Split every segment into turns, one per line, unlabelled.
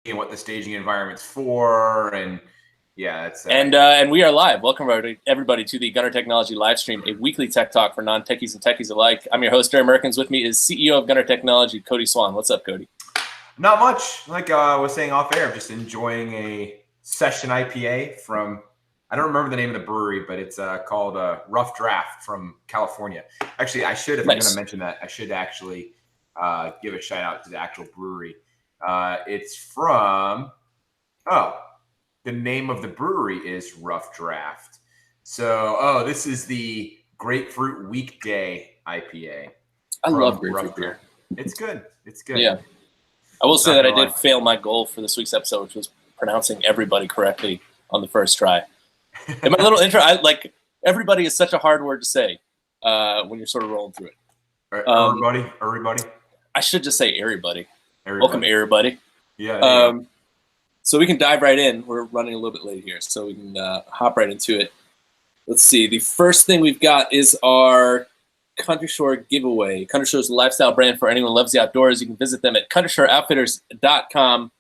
and what the staging environment's for, and yeah, it's
and we are live. Welcome everybody to the Gunner Technology Livestream, a weekly tech talk for non-techies and techies alike. I'm your host, Jerry Merkins. With me is CEO of Gunner Technology, Cody Swan. What's up, Cody?
Not much. Like I was saying off air, I'm just enjoying a session IPA from, I don't remember the name of the brewery, but it's called Rough Draft from California. Actually, I should, if I'm going to mention that, I should actually give a shout out to the actual brewery. It's from, the name of the brewery is Rough Draft. So, this is the Grapefruit Weekday IPA.
I love grapefruit beer.
It's good. It's good.
Yeah. I will say that I did fail my goal for this week's episode, which was pronouncing everybody correctly on the first try. In my little intro, everybody is such a hard word to say when you're sort of rolling through it.
Everybody.
I should just say everybody. Welcome, everybody.
Yeah.
So we can dive right in. We're running a little bit late here, so we can hop right into it. Let's see. The first thing we've got is our Country Shore giveaway. Country Shore is a lifestyle brand for anyone who loves the outdoors. You can visit them at countryshoreoutfitters.com.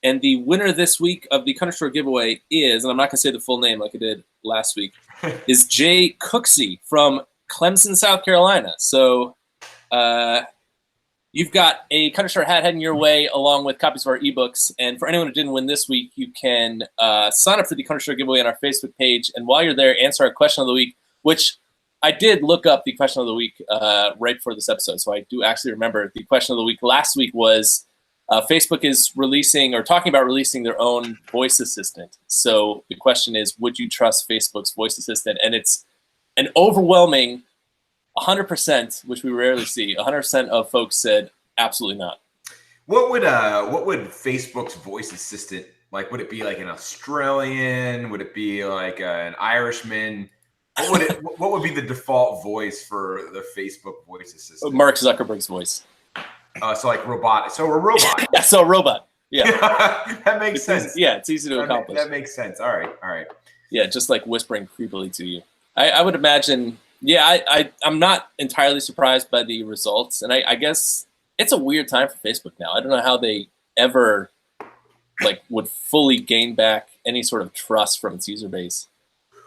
And the winner this week of the Country Shore giveaway is, and I'm not going to say the full name like I did last week, is Jay Cooksey from Clemson, South Carolina. So you've got a Country Shore hat heading your way along with copies of our ebooks. And for anyone who didn't win this week, you can sign up for the Country Shore giveaway on our Facebook page. And while you're there, answer our question of the week, which I did look up the question of the week right before this episode. So I do actually remember the question of the week last week was Facebook is releasing or talking about releasing their own voice assistant. So the question is, would you trust Facebook's voice assistant? And it's an overwhelming 100%, which we rarely see. 100% of folks said absolutely not.
What would Facebook's voice assistant like? Would it be like an Australian? Would it be like an Irishman? What would be the default voice for the Facebook voice assistant?
Mark Zuckerberg's voice.
So like robot. So a robot.
Yeah, so a robot. Yeah.
That makes sense.
It's easy to accomplish.
That makes sense. All right.
Yeah, just like whispering creepily to you. I would imagine. Yeah, I'm not entirely surprised by the results, and I guess it's a weird time for Facebook now. I don't know how they ever would fully gain back any sort of trust from its user base.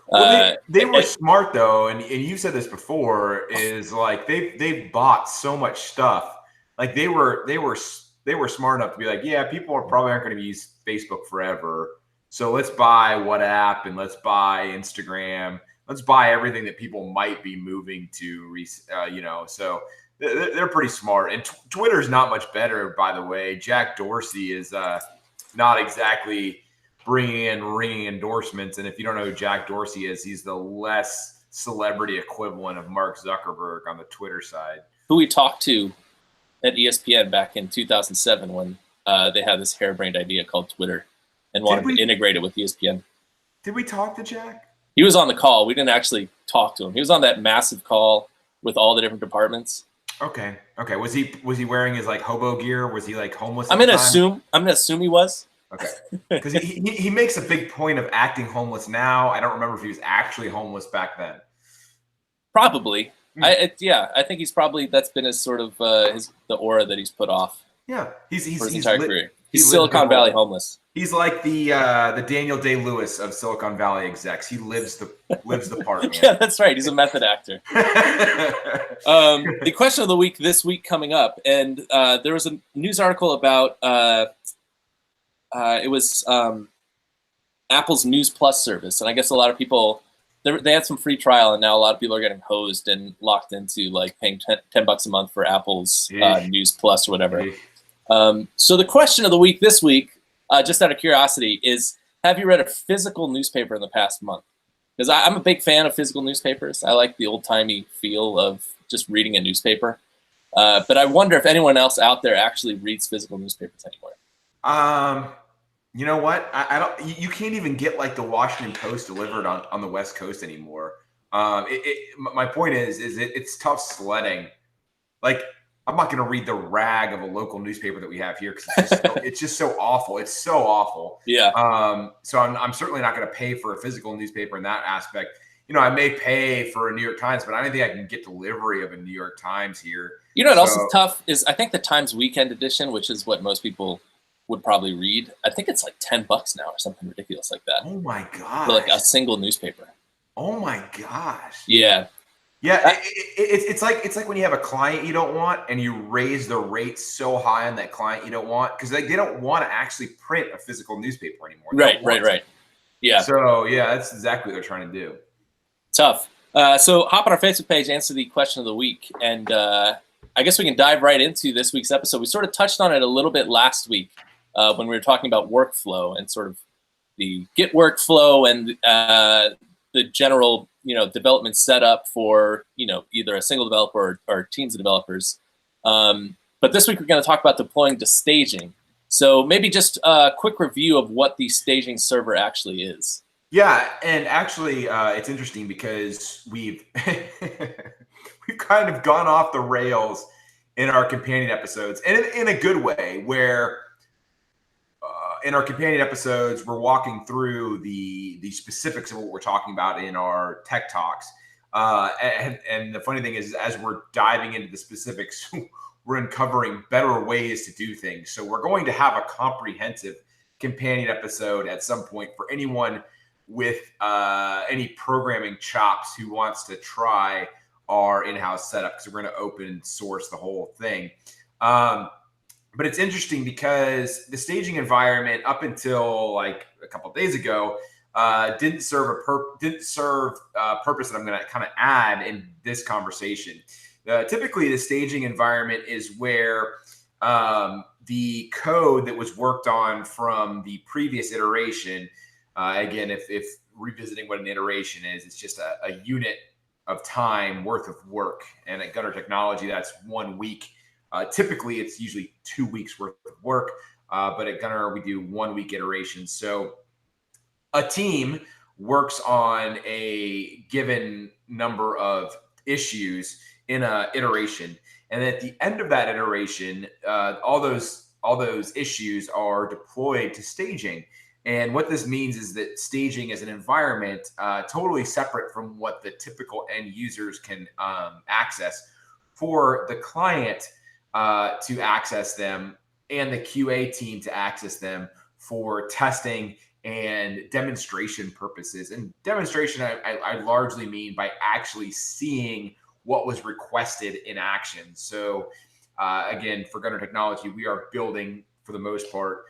Well, they were smart though, and you said this before, is like they bought so much stuff. Like they were smart enough to be like, yeah, people probably aren't going to use Facebook forever, so let's buy WhatsApp and let's buy Instagram. Let's buy everything that people might be moving to, So they're pretty smart. And Twitter's not much better, by the way. Jack Dorsey is not exactly bringing in ringing endorsements. And if you don't know who Jack Dorsey is, he's the less celebrity equivalent of Mark Zuckerberg on the Twitter side.
Who we talked to at ESPN back in 2007 when they had this harebrained idea called Twitter and wanted to integrate it with ESPN.
Did we talk to Jack?
He was on the call. We didn't actually talk to him. He was on that massive call with all the different departments.
Okay. Was he wearing his hobo gear? Was he homeless?
I'm gonna assume he was.
Okay. Because he makes a big point of acting homeless now. I don't remember if he was actually homeless back then.
Probably. I think he's probably, that's been his sort of the aura that he's put off.
Yeah. He's
his entire career. He's Silicon Valley homeless.
He's like the Daniel Day-Lewis of Silicon Valley execs. He lives the part. Man.
Yeah, that's right. He's a method actor. The question of the week this week coming up, and there was a news article about it was Apple's News Plus service, and I guess a lot of people they had some free trial, and now a lot of people are getting hosed and locked into paying $10 a month for Apple's News Plus or whatever. So the question of the week this week, just out of curiosity, is have you read a physical newspaper in the past month? Because I'm a big fan of physical newspapers. I like the old-timey feel of just reading a newspaper. But I wonder if anyone else out there actually reads physical newspapers anymore.
You know what? I don't. You can't even get the Washington Post delivered on the West Coast anymore. My point is it's tough sledding. I'm not going to read the rag of a local newspaper that we have here because it's just so awful. It's so awful.
Yeah.
So I'm certainly not going to pay for a physical newspaper in that aspect. I may pay for a New York Times, but I don't think I can get delivery of a New York Times here.
What else is tough is I think the Times Weekend edition, which is what most people would probably read. I think it's like $10 now or something ridiculous like that.
Oh my
For like
gosh.
a single newspaper.
Oh my gosh.
Yeah.
Yeah, it's like when you have a client you don't want and you raise the rates so high on that client you don't want, because they don't want to actually print a physical newspaper anymore.
Right. Yeah.
So yeah, that's exactly what they're trying to do.
Tough. So hop on our Facebook page, answer the question of the week, and I guess we can dive right into this week's episode. We sort of touched on it a little bit last week when we were talking about workflow and sort of the Git workflow and the general, development setup for, either a single developer or teams of developers. But this week we're going to talk about deploying to staging. So maybe just a quick review of what the staging server actually is.
Yeah, and actually, it's interesting because we've we've kind of gone off the rails in our companion episodes, and in a good way, where in our companion episodes we're walking through the specifics of what we're talking about in our tech talks. And the funny thing is, as we're diving into the specifics, we're uncovering better ways to do things. So we're going to have a comprehensive companion episode at some point for anyone with any programming chops who wants to try our in-house setup, because we're going to open source the whole thing. But it's interesting because the staging environment up until like a couple of days ago didn't serve a purpose that I'm going to kind of add in this conversation. Typically, the staging environment is where the code that was worked on from the previous iteration. Again, if revisiting what an iteration is, it's just a unit of time worth of work. And at Gunner Technology, that's 1 week. Typically, it's usually 2 weeks worth of work. But at Gunner, we do 1 week iterations. So a team works on a given number of issues in an iteration. And at the end of that iteration, all those issues are deployed to staging. And what this means is that staging is an environment totally separate from what the typical end users can access, for the client to access them and the QA team to access them for testing and demonstration purposes. And demonstration, I largely mean by actually seeing what was requested in action. So again, for Gunner Technology, we are building, for the most part,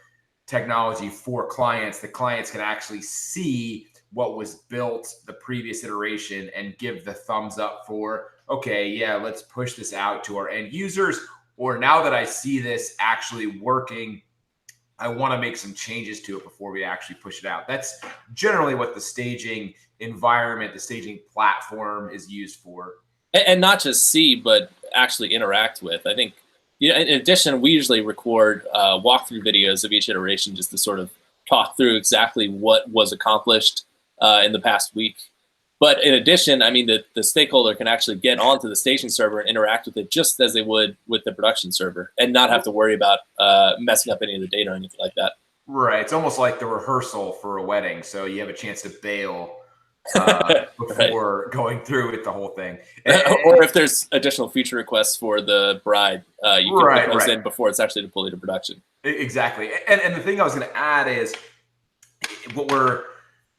technology for clients. The clients can actually see what was built the previous iteration and give the thumbs up for, okay, yeah, let's push this out to our end users. Or now that I see this actually working, I want to make some changes to it before we actually push it out. That's generally what the staging environment, the staging platform is used for.
And not just see, but actually interact with. I think, in addition, we usually record walkthrough videos of each iteration just to sort of talk through exactly what was accomplished in the past week. But in addition, I mean, the stakeholder can actually get onto the staging server and interact with it just as they would with the production server, and not have to worry about messing up any of the data or anything like that.
Right. It's almost like the rehearsal for a wedding. So you have a chance to bail before going through with the whole thing.
Or if there's additional feature requests for the bride, you can put those in before it's actually deployed to production.
Exactly. And the thing I was going to add is what we're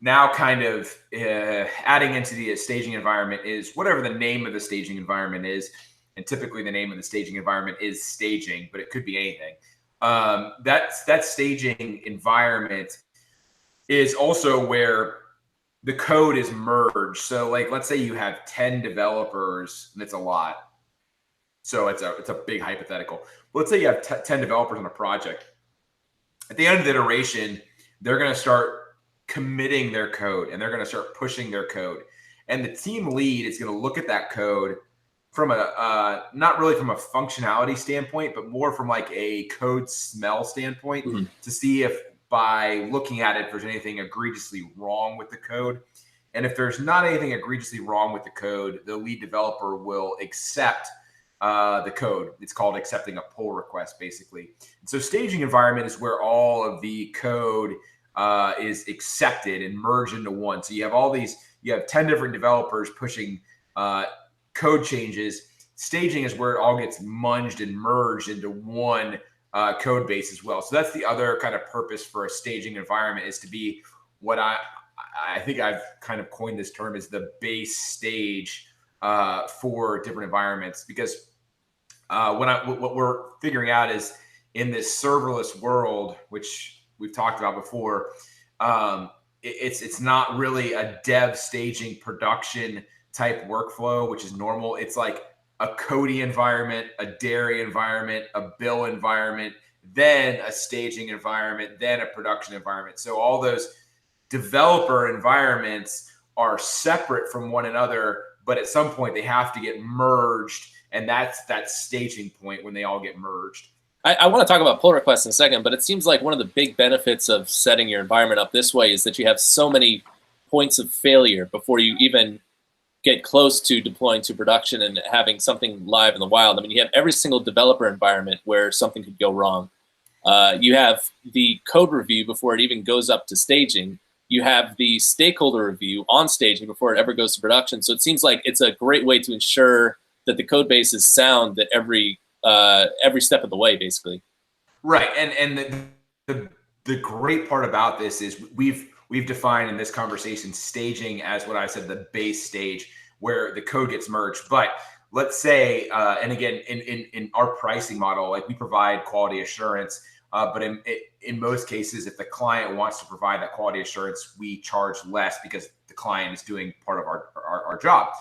now kind of adding into the staging environment is whatever the name of the staging environment is. And typically the name of the staging environment is staging, but it could be anything. That staging environment is also where the code is merged. So like, let's say you have 10 developers, and it's a lot. So it's a big hypothetical. But let's say you have 10 developers on a project. At the end of the iteration, they're going to start committing their code, and they're going to start pushing their code. And the team lead is going to look at that code from not really from a functionality standpoint, but more from like a code smell standpoint, to see if by looking at it, if there's anything egregiously wrong with the code. And if there's not anything egregiously wrong with the code, the lead developer will accept the code. It's called accepting a pull request, basically. And so staging environment is where all of the code is accepted and merged into one. So you have 10 different developers pushing code changes. Staging is where it all gets munged and merged into one code base as well. So that's the other kind of purpose for a staging environment, is to be what I think I've kind of coined this term as the base stage for different environments. Because what we're figuring out is, in this serverless world, which we've talked about before, it's not really a dev staging production type workflow, which is normal. It's like a Cody environment, a dairy environment, a bill environment, then a staging environment, then a production environment. So all those developer environments are separate from one another, but at some point they have to get merged, and that's that staging point when they all get merged.
I want to talk about pull requests in a second, but it seems like one of the big benefits of setting your environment up this way is that you have so many points of failure before you even get close to deploying to production and having something live in the wild. I mean, you have every single developer environment where something could go wrong. You have the code review before it even goes up to staging. You have the stakeholder review on staging before it ever goes to production. So it seems like it's a great way to ensure that the code base is sound at every step of the way, basically.
Right, and the great part about this is we've defined in this conversation staging as what I said, the base stage where the code gets merged. But let's say, and again, in our pricing model, like, we provide quality assurance, but in most cases, if the client wants to provide that quality assurance, we charge less because the client is doing part of our job.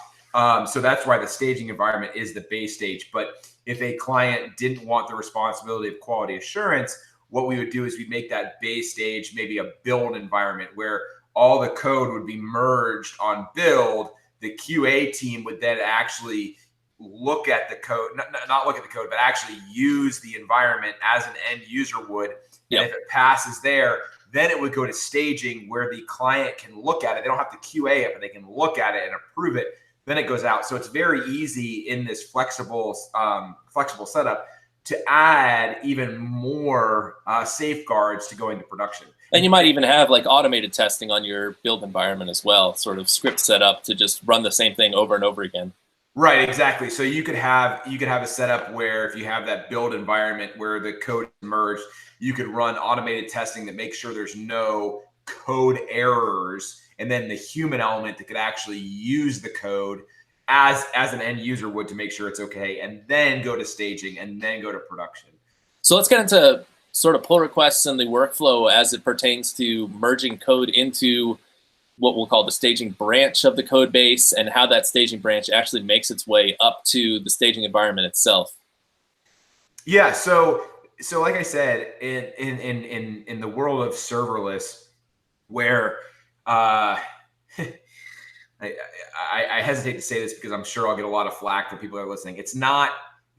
So that's why the staging environment is the base stage. But if a client didn't want the responsibility of quality assurance, what we would do is we'd make that base stage maybe a build environment where all the code would be merged on build. The QA team would then actually look at the code, not look at the code, but actually use the environment as an end user would.
Yep.
And if it passes there, then it would go to staging where the client can look at it. They don't have to QA it, but they can look at it and approve it. Then it goes out. So it's very easy in this flexible setup to add even more safeguards to going to production.
And you might even have like automated testing on your build environment as well, sort of script set up to just run the same thing over and over again.
Right, exactly. So you could have a setup where if you have that build environment where the code is merged, you could run automated testing that makes sure there's no code errors, and then the human element that could actually use the code as an end user would to make sure it's okay, and then go to staging and then go to production.
So let's get into sort of pull requests and the workflow as it pertains to merging code into what we'll call the staging branch of the code base, and how that staging branch actually makes its way up to the staging environment itself.
Yeah, so like I said, in the world of serverless, where I hesitate to say this because I'm sure I'll get a lot of flack from people that are listening. It's not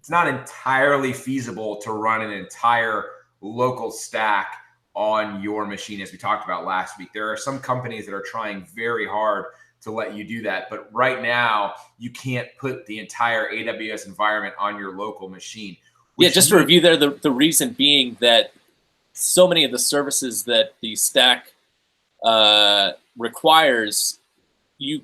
entirely feasible to run an entire local stack on your machine, as we talked about last week. There are some companies that are trying very hard to let you do that, but right now you can't put the entire AWS environment on your local machine.
Yeah, just to review there, the reason being that so many of the services that the stack requires, you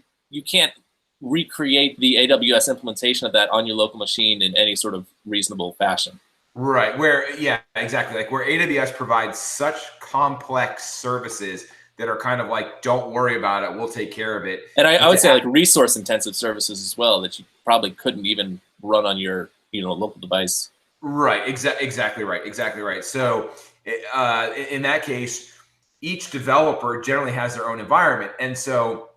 can't recreate the AWS implementation of that on your local machine in any sort of reasonable fashion.
Right, yeah, exactly. Like where AWS provides such complex services that are kind of like, don't worry about it, we'll take care of it.
And I would say like resource intensive services as well that you probably couldn't even run on your local device.
Right, exactly right. So in that case, each developer generally has their own environment, and so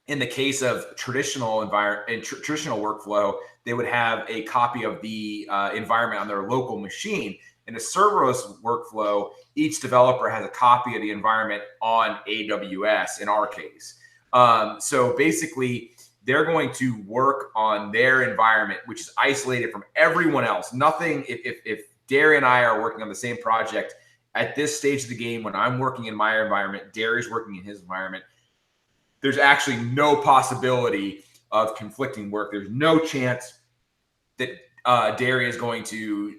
in the case of traditional workflow, they would have a copy of the environment on their local machine. In a serverless workflow, each developer has a copy of the environment on AWS in our case. So basically, they're going to work on their environment, which is isolated from everyone else. Nothing, if Derry and I are working on the same project, at this stage of the game, when I'm working in my environment, Derry's working in his environment, there's actually no possibility of conflicting work. There's no chance that Derry is going to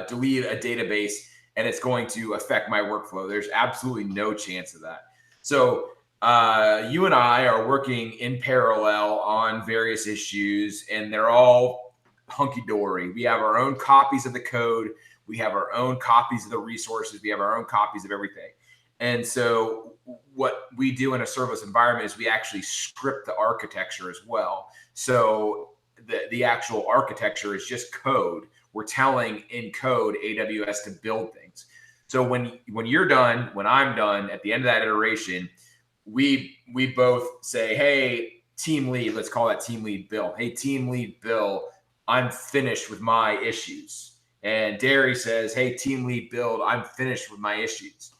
delete a database and it's going to affect my workflow. There's absolutely no chance of that. So you and I are working in parallel on various issues, and they're all hunky-dory. We have our own copies of the code. We have our own copies of the resources. We have our own copies of everything. And so what we do in a serverless environment is we actually script the architecture as well. So the actual architecture is just code. We're telling in code AWS to build things. So when you're done, when I'm done, at the end of that iteration, we both say, hey, team lead, let's call that team lead Bill. Hey, team lead Bill, I'm finished with my issues. And Derry says, hey, team lead Bill, I'm finished with my issues.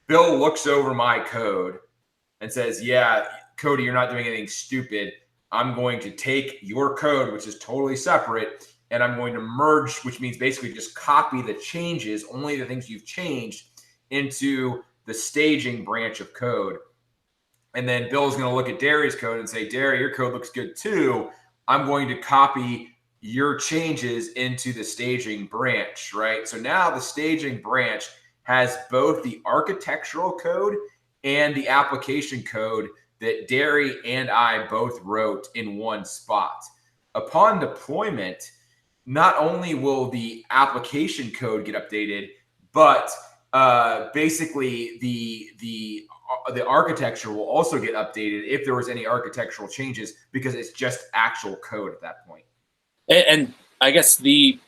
Bill looks over my code and says, yeah, Cody, you're not doing anything stupid. I'm going to take your code, which is totally separate, and I'm going to merge, which means basically just copy the changes, only the things you've changed, into the staging branch of code. And then Bill's going to look at Derry's code and say, Derry, your code looks good too. I'm going to copy your changes into the staging branch, right? So now the staging branch has both the architectural code and the application code that Derry and I both wrote in one spot. Upon deployment, not only will the application code get updated, but basically the architecture will also get updated if there was any architectural changes, because it's just actual code at that point.
And I guess the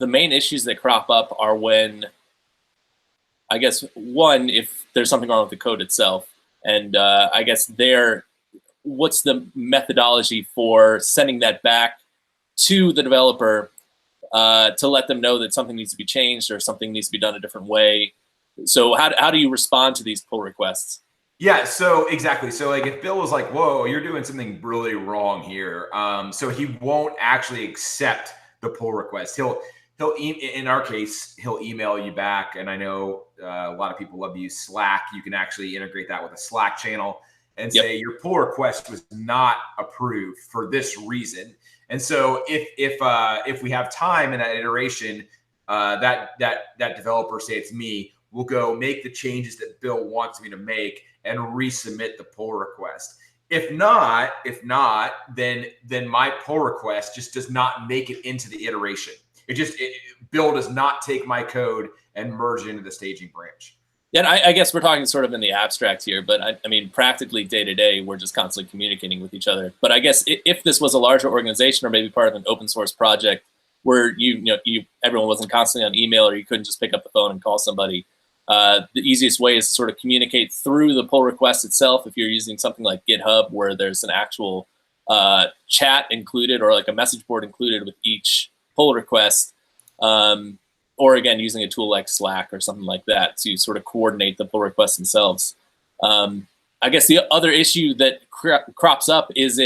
main issues that crop up are when, I guess, one, if there's something wrong with the code itself, and I guess what's the methodology for sending that back to the developer to let them know that something needs to be changed or something needs to be done a different way? So how do you respond to these pull requests?
Yeah, so exactly. So like if Bill was like, whoa, you're doing something really wrong here. So he won't actually accept the pull request. In our case, he'll email you back. And I know a lot of people love to use Slack. You can actually integrate that with a Slack channel and say your pull request was not approved for this reason. And so if we have time in that iteration, that developer, say it's me, will go make the changes that Bill wants me to make and resubmit the pull request. If not, then my pull request just does not make it into the iteration. Bill does not take my code and merge it into the staging branch.
Yeah, and I guess we're talking sort of in the abstract here, but I mean, practically day to day, we're just constantly communicating with each other. But I guess if this was a larger organization or maybe part of an open source project where everyone wasn't constantly on email, or you couldn't just pick up the phone and call somebody, the easiest way is to sort of communicate through the pull request itself. If you're using something like GitHub, where there's an actual chat included, or like a message board included with each pull request, or again, using a tool like Slack or something like that to sort of coordinate the pull requests themselves. I guess the other issue that crops up is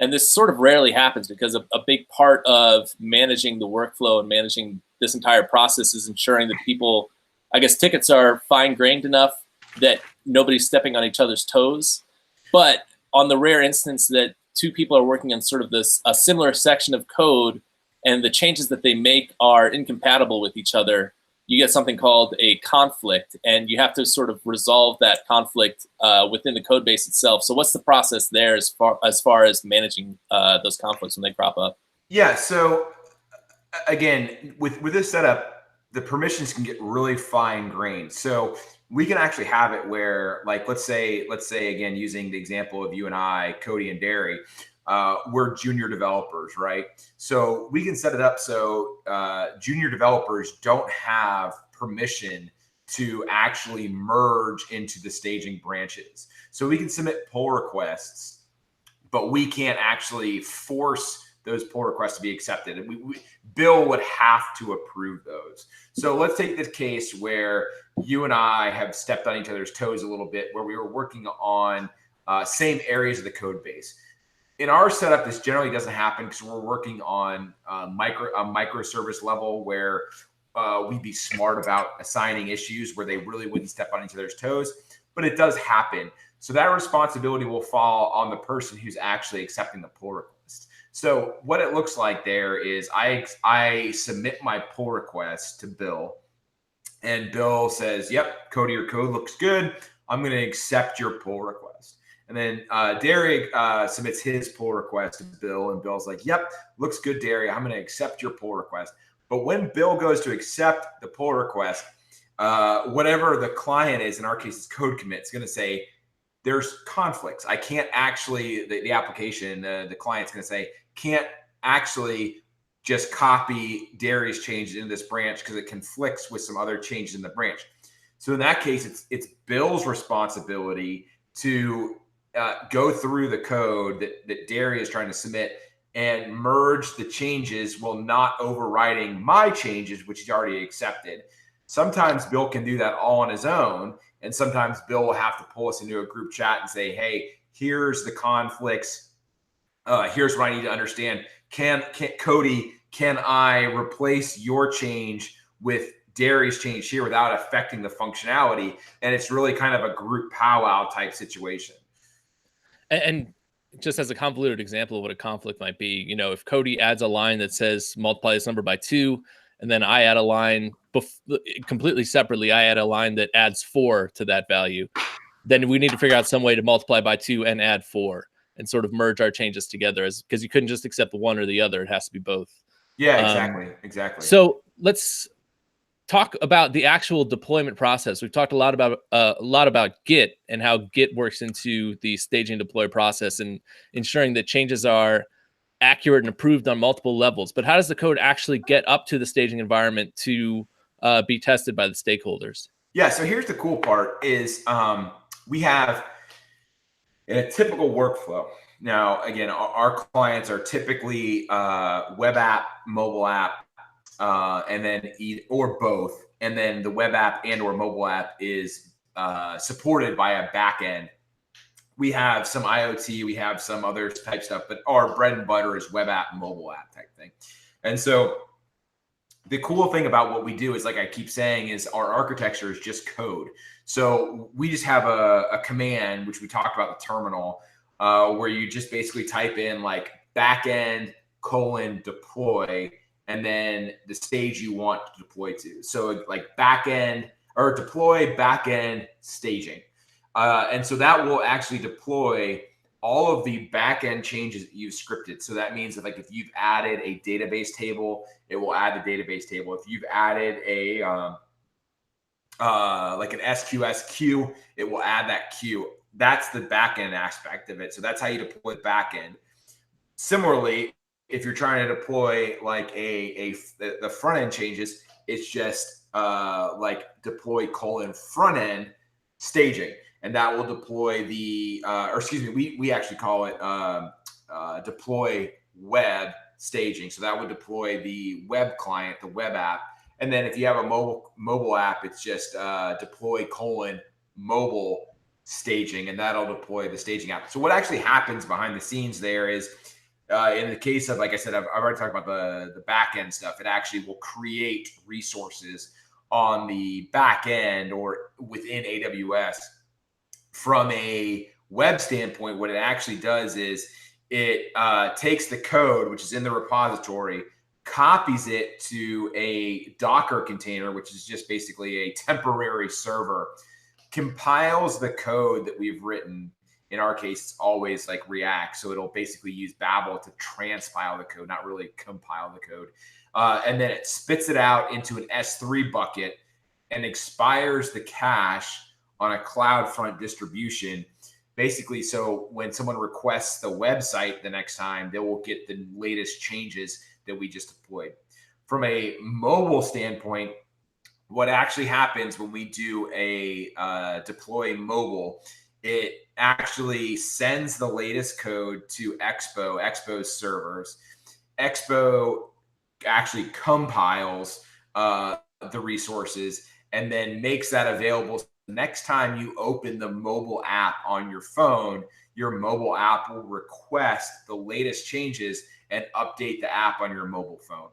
and this sort of rarely happens, because a big part of managing the workflow and managing this entire process is ensuring that people, I guess, tickets are fine-grained enough that nobody's stepping on each other's toes. But on the rare instance that two people are working on sort of a similar section of code, and the changes that they make are incompatible with each other, you get something called a conflict, and you have to sort of resolve that conflict within the code base itself. So what's the process there as far as managing those conflicts when they crop up?
Yeah, so again, with this setup, the permissions can get really fine-grained. So we can actually have it where, like, let's say again, using the example of you and I, Cody and Derry, we're junior developers, right? So we can set it up so junior developers don't have permission to actually merge into the staging branches. So we can submit pull requests, but we can't actually force those pull requests to be accepted. And Bill would have to approve those. So let's take this case where you and I have stepped on each other's toes a little bit, where we were working on same areas of the code base. In our setup, this generally doesn't happen because we're working on a microservice level where we'd be smart about assigning issues where they really wouldn't step on each other's toes, but it does happen. So that responsibility will fall on the person who's actually accepting the pull request. So what it looks like there is I submit my pull request to Bill, and Bill says, yep, Cody, your code looks good. I'm going to accept your pull request. And then Derek submits his pull request to Bill, and Bill's like, yep, looks good, Derek. I'm going to accept your pull request. But when Bill goes to accept the pull request, whatever the client is, in our case, it's code commit, it's going to say there's conflicts. I can't actually, the application, the client's going to say, can't actually just copy Darius changes into this branch because it conflicts with some other changes in the branch. So in that case, it's Bill's responsibility to go through the code that Darius is trying to submit and merge the changes while not overriding my changes, which he's already accepted. Sometimes Bill can do that all on his own. And sometimes Bill will have to pull us into a group chat and say, hey, here's the conflicts. Here's what I need to understand. Cody, can I replace your change with Darius change here without affecting the functionality? And it's really kind of a group powwow type situation.
And just as a convoluted example of what a conflict might be, if Cody adds a line that says multiply this number by 2, and then I add a line completely separately, I add a line that adds 4 to that value, then we need to figure out some way to multiply by 2 and add 4 and sort of merge our changes together, because you couldn't just accept the one or the other. It has to be both.
Yeah, exactly.
So let's talk about the actual deployment process. We've talked a lot about Git and how Git works into the staging deploy process and ensuring that changes are accurate and approved on multiple levels. But how does the code actually get up to the staging environment to be tested by the stakeholders?
Yeah, so here's the cool part is we have a typical workflow. Now, again, our clients are typically web app, mobile app, and then or both. And then the web app and or mobile app is supported by a backend. We have some IoT, we have some other type stuff, but our bread and butter is web app, mobile app type thing. And so the cool thing about what we do is, like I keep saying, is our architecture is just code. So we just have a command, which we talked about, the terminal, where you just basically type in like backend : deploy, and then the stage you want to deploy to. So like backend or deploy backend staging. And so that will actually deploy all of the backend changes that you've scripted. So that means that, like, if you've added a database table, it will add the database table. If you've added a like an SQS queue, it will add that queue. That's the backend aspect of it. So that's how you deploy the backend. Similarly, if you're trying to deploy like the front end changes, it's just like deploy : front end staging. And that will deploy the, or excuse me, we actually call it deploy web staging. So that would deploy the web client, the web app. And then if you have a mobile app, it's just deploy : mobile staging, and that'll deploy the staging app. So what actually happens behind the scenes there is, in the case of, like I said, I've already talked about the back end stuff. It actually will create resources on the back end or within AWS. From a web standpoint, what it actually does is it takes the code, which is in the repository, copies it to a Docker container, which is just basically a temporary server, compiles the code that we've written. In our case, it's always like React. So it'll basically use Babel to transpile the code, not really compile the code. And then it spits it out into an S3 bucket and expires the cache on a CloudFront distribution. Basically, so when someone requests the website the next time, they will get the latest changes that we just deployed. From a mobile standpoint, what actually happens when we do a deploy mobile, it actually sends the latest code to Expo's servers. Expo actually compiles the resources and then makes that available. Next time you open the mobile app on your phone, your mobile app will request the latest changes and update the app on your mobile phone.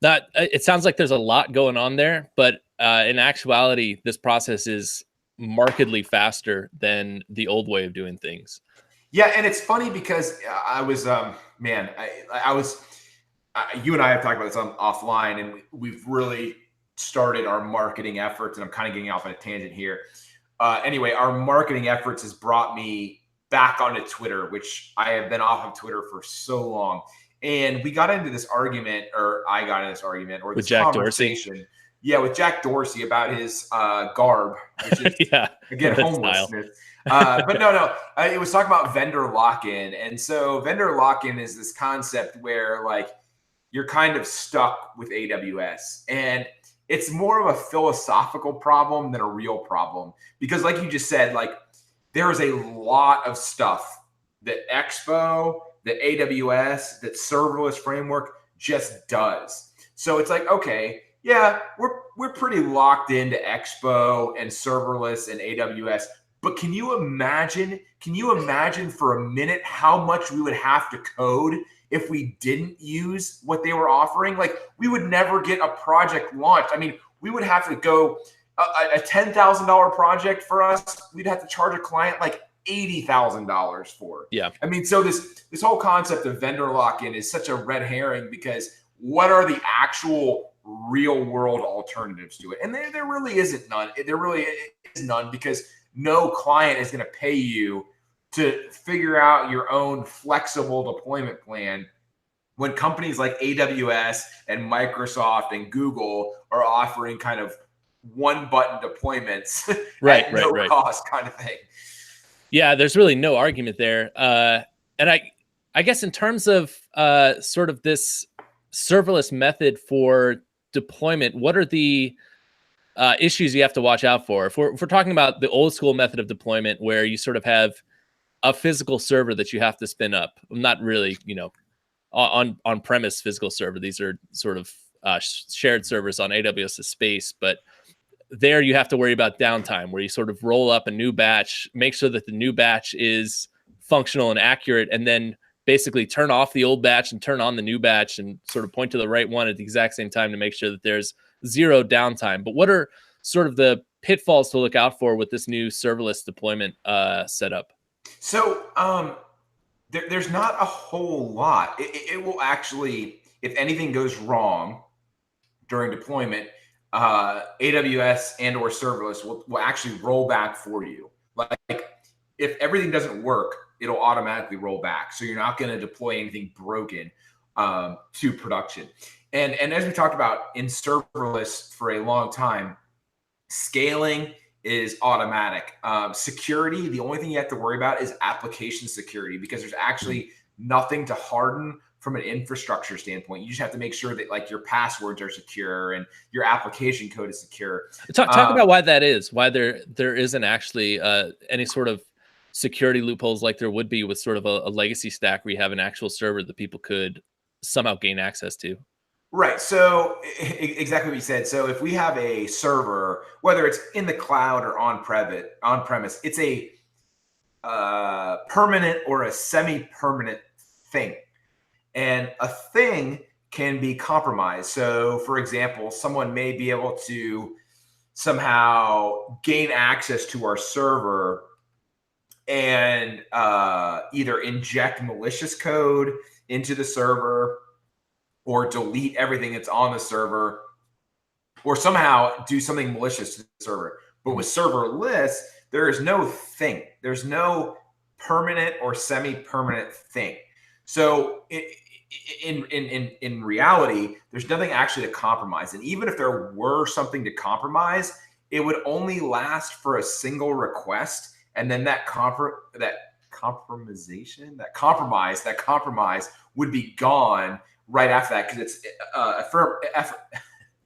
That it sounds like there's a lot going on there, but in actuality, this process is markedly faster than the old way of doing things.
Yeah, and it's funny because I was, you and I have talked about this offline, and we've really started our marketing efforts, and I'm kind of getting off on a tangent here. Anyway, our marketing efforts has brought me back onto Twitter, which I have been off of Twitter for so long. And we got into this argument, or I got into this argument, or
With
this
Jack
conversation.
Dorsey?
Yeah, with Jack Dorsey about his garb, which is,
Yeah,
again,
that
homelessness. But no, it was talking about vendor lock-in. And so vendor lock-in is this concept where like you're kind of stuck with AWS. And it's more of a philosophical problem than a real problem. Because like you just said, like there is a lot of stuff that Expo, that AWS, that serverless framework just does. So it's like, okay, yeah, we're pretty locked into Expo and serverless and AWS, but can you imagine for a minute how much we would have to code if we didn't use what they were offering? Like we would never get a project launched. I mean, we would have to go a $10,000 project for us. We'd have to charge a client like $80,000 for.
Yeah.
I mean, so this whole concept of vendor lock-in is such a red herring because what are the actual real world alternatives to it? And there really isn't none. There really is none because no client is going to pay you to figure out your own flexible deployment plan when companies like AWS and Microsoft and Google are offering kind of one button deployments at no cost kind of thing.
Yeah, there's really no argument there. And I guess in terms of sort of this serverless method for deployment, what are the issues you have to watch out for? If we're talking about the old school method of deployment where you sort of have a physical server that you have to spin up, not really, on premise physical server. These are sort of shared servers on AWS's space, but there you have to worry about downtime where you sort of roll up a new batch, make sure that the new batch is functional and accurate, and then basically turn off the old batch and turn on the new batch and sort of point to the right one at the exact same time to make sure that there's zero downtime. But what are sort of the pitfalls to look out for with this new serverless deployment setup?
So there's not a whole lot. It will actually, if anything goes wrong during deployment, AWS and or serverless will actually roll back for you. Like if everything doesn't work, it'll automatically roll back. So you're not going to deploy anything broken to production. And as we talked about in serverless for a long time, scaling is automatic. Security, the only thing you have to worry about is application security because there's actually nothing to harden from an infrastructure standpoint. You just have to make sure that like your passwords are secure and your application code is secure.
Talk about why that is, why there isn't actually any sort of security loopholes like there would be with sort of a legacy stack where you have an actual server that people could somehow gain access to.
Right. So exactly what you said. So if we have a server, whether it's in the cloud or on premise, it's a permanent or a semi-permanent thing. And a thing can be compromised. So for example, someone may be able to somehow gain access to our server and either inject malicious code into the server or delete everything that's on the server or somehow do something malicious to the server. But with serverless, there is no thing. There's no permanent or semi-permanent thing. So in reality, there's nothing actually to compromise. And even if there were something to compromise, it would only last for a single request. And then that compromise would be gone right after that because it's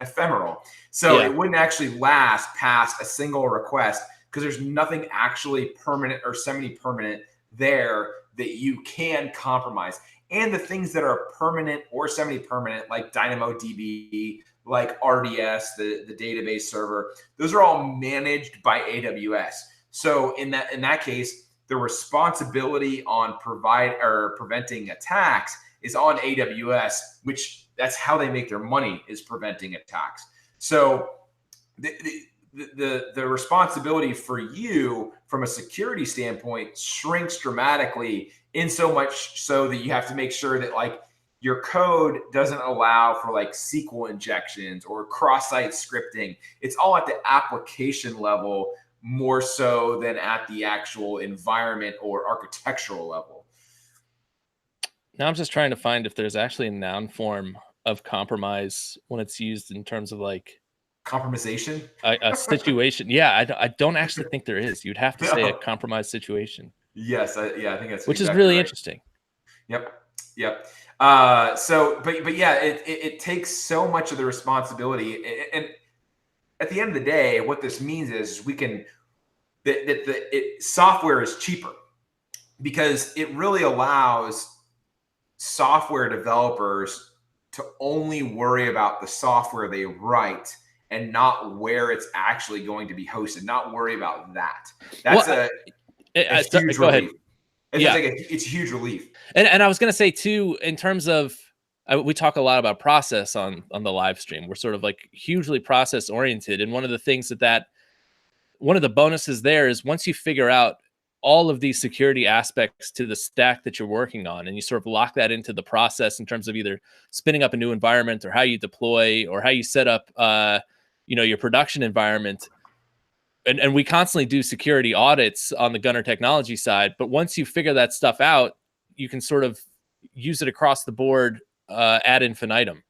ephemeral. So it wouldn't actually last past a single request because there's nothing actually permanent or semi-permanent there that you can compromise. And the things that are permanent or semi-permanent, like DynamoDB, like RDS, the database server, those are all managed by AWS. So in that case, the responsibility on preventing attacks is on AWS, which that's how they make their money, is preventing attacks. So the responsibility for you from a security standpoint shrinks dramatically, in so much so that you have to make sure that like your code doesn't allow for like SQL injections or cross-site scripting. It's all at the application level more so than at the actual environment or architectural level.
Now I'm just trying to find if there's actually a noun form of compromise when it's used in terms of like
Compromisation?
a situation. Yeah, I don't actually think there is. You'd have to say a
No.
compromised situation.
Yes, yeah, I think that's
which is
exactly
really
right.
interesting.
Yep. Yep. But yeah, it takes so much of the responsibility, and at the end of the day, what this means is we can software is cheaper because it really allows software developers to only worry about the software they write and not where it's actually going to be hosted. Not worry about that. That's a huge
Go ahead.
relief. It's a huge relief.
And I was going to say too, in terms of, we talk a lot about process on the live stream. We're sort of like hugely process oriented. And one of the things one of the bonuses there is once you figure out all of these security aspects to the stack that you're working on, and you sort of lock that into the process in terms of either spinning up a new environment or how you deploy or how you set up, your production environment. And we constantly do security audits on the Gunner Technology side. But once you figure that stuff out, you can sort of use it across the board ad infinitum.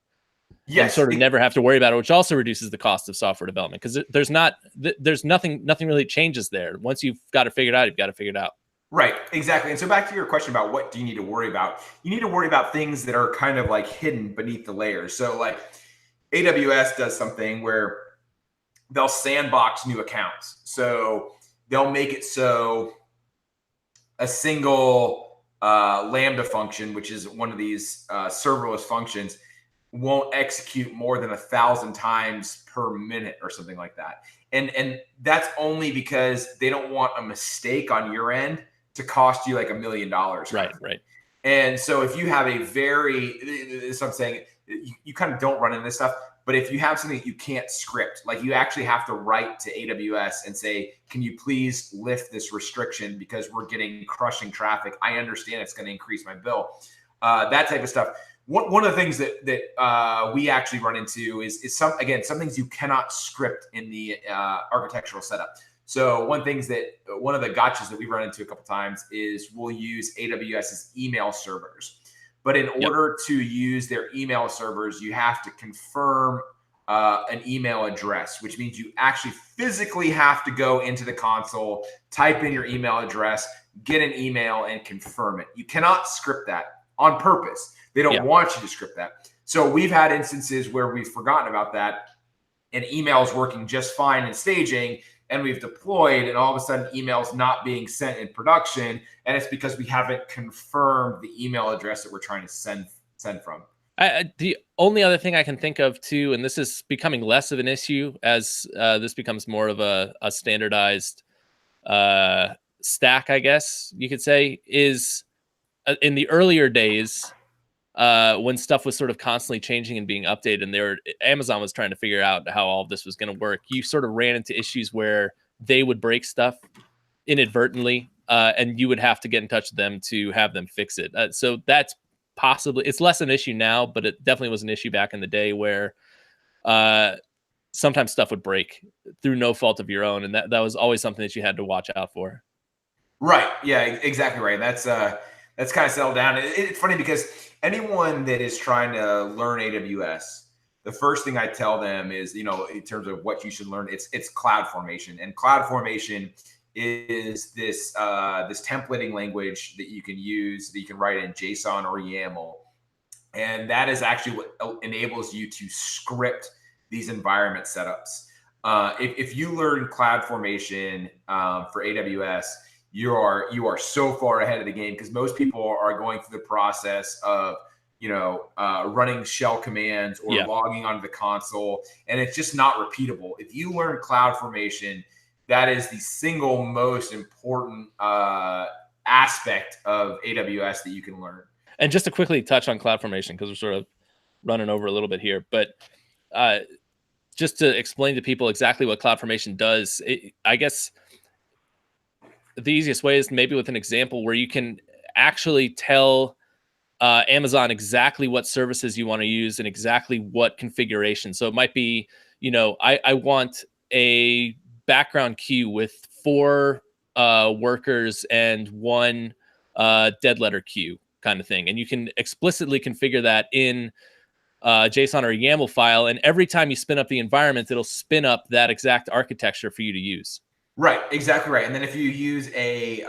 Yes,
and sort of never have to worry about it, which also reduces the cost of software development because there's nothing really changes there. Once you've got it figured out, you've got to figure it out.
Right, exactly. And so back to your question about what do you need to worry about? You need to worry about things that are kind of like hidden beneath the layers. So like AWS does something where they'll sandbox new accounts. So they'll make it so a single Lambda function, which is one of these serverless functions, won't execute more than 1,000 times per minute or something like that. And that's only because they don't want a mistake on your end to cost you like $1 million.
Right.
And so if you have I'm saying, you kind of don't run into this stuff, but if you have something that you can't script, like you actually have to write to AWS and say, can you please lift this restriction because we're getting crushing traffic. I understand it's going to increase my bill. That type of stuff. One of the things that we actually run into is some things you cannot script in the architectural setup. So one of the gotchas that we've run into a couple times is we'll use AWS's email servers. But in order to use their email servers, you have to confirm an email address, which means you actually physically have to go into the console, type in your email address, get an email, and confirm it. You cannot script that on purpose. They don't want you to script that. So we've had instances where we've forgotten about that, and email's working just fine in staging, and we've deployed, and all of a sudden email's not being sent in production, and it's because we haven't confirmed the email address that we're trying to send from.
The only other thing I can think of too, and this is becoming less of an issue as this becomes more of a standardized stack, I guess you could say, is in the earlier days when stuff was sort of constantly changing and being updated, and Amazon was trying to figure out how all of this was going to work. You sort of ran into issues where they would break stuff inadvertently, and you would have to get in touch with them to have them fix it. So that's it's less an issue now, but it definitely was an issue back in the day where sometimes stuff would break through no fault of your own, and that was always something that you had to watch out for.
Right. Yeah, exactly right. That's kind of settled down. It's funny because anyone that is trying to learn AWS, the first thing I tell them is, in terms of what you should learn, it's CloudFormation. And CloudFormation is this templating language that you can use, that you can write in JSON or YAML. And that is actually what enables you to script these environment setups. If you learn CloudFormation for AWS, you are so far ahead of the game, because most people are going through the process of running shell commands or logging onto the console, and it's just not repeatable. If you learn CloudFormation, that is the single most important aspect of AWS that you can learn.
And just to quickly touch on CloudFormation, because we're sort of running over a little bit here, but just to explain to people exactly what CloudFormation does, I guess the easiest way is maybe with an example where you can actually tell Amazon exactly what services you want to use and exactly what configuration. So it might be, I want a background queue with 4 workers and 1 dead letter queue kind of thing. And you can explicitly configure that in JSON or a YAML file. And every time you spin up the environment, it'll spin up that exact architecture for you to use.
Right, exactly right. And then if you use a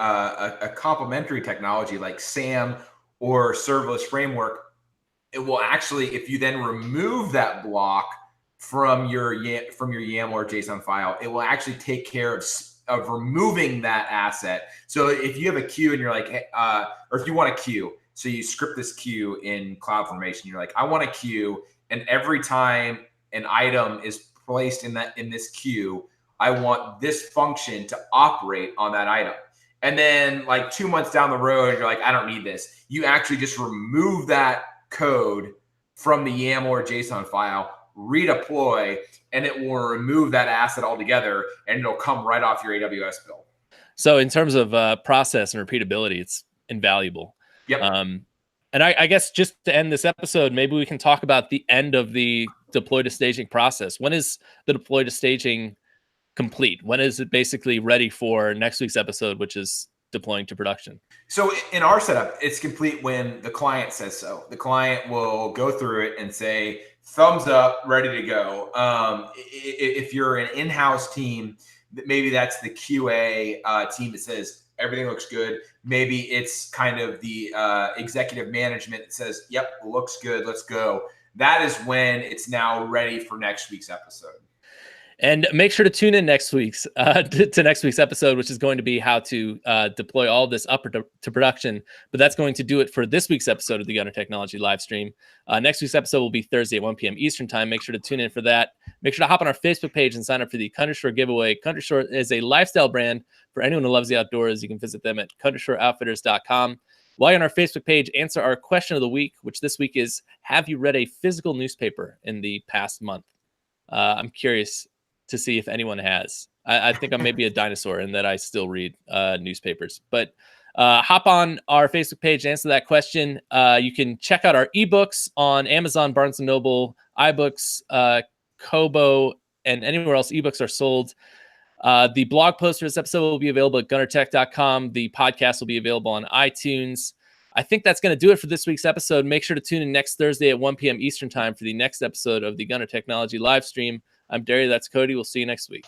complementary technology like SAM or serverless framework, it will actually, if you then remove that block from your YAML or JSON file, it will actually take care of removing that asset. So if you have a queue and you're like, hey, or if you want a queue, so you script this queue in CloudFormation, you're like, I want a queue, and every time an item is placed in this queue, I want this function to operate on that item. And then like 2 months down the road, you're like, I don't need this. You actually just remove that code from the YAML or JSON file, redeploy, and it will remove that asset altogether, and it'll come right off your AWS bill.
So in terms of process and repeatability, it's invaluable.
Yep.
And I guess just to end this episode, maybe we can talk about the end of the deploy to staging process. When is the deploy to staging complete? When is it basically ready for next week's episode, which is deploying to production?
So in our setup, it's complete when the client says so. The client will go through it and say, thumbs up, ready to go. If you're an in-house team, maybe that's the QA team that says everything looks good. Maybe it's kind of the executive management that says, yep, looks good, let's go. That is when it's now ready for next week's episode.
And make sure to tune in next week's to next week's episode, which is going to be how to deploy all of this up to production. But that's going to do it for this week's episode of the Gunner Technology Livestream. Next week's episode will be Thursday at 1 p.m. Eastern Time. Make sure to tune in for that. Make sure to hop on our Facebook page and sign up for the Countershore giveaway. Countershore is a lifestyle brand for anyone who loves the outdoors. You can visit them at countershoreoutfitters.com. While you're on our Facebook page, answer our question of the week, which this week is, have you read a physical newspaper in the past month? I'm curious to see if anyone has. I think I'm maybe a dinosaur in that I still read newspapers. But hop on our Facebook page and answer that question. You can check out our ebooks on Amazon, Barnes & Noble, iBooks, Kobo, and anywhere else ebooks are sold. The blog post for this episode will be available at gunnertech.com. The podcast will be available on iTunes. I think that's going to do it for this week's episode. Make sure to tune in next Thursday at 1 p.m. Eastern Time for the next episode of the Gunner Technology Livestream. I'm Derry. That's Cody. We'll see you next week.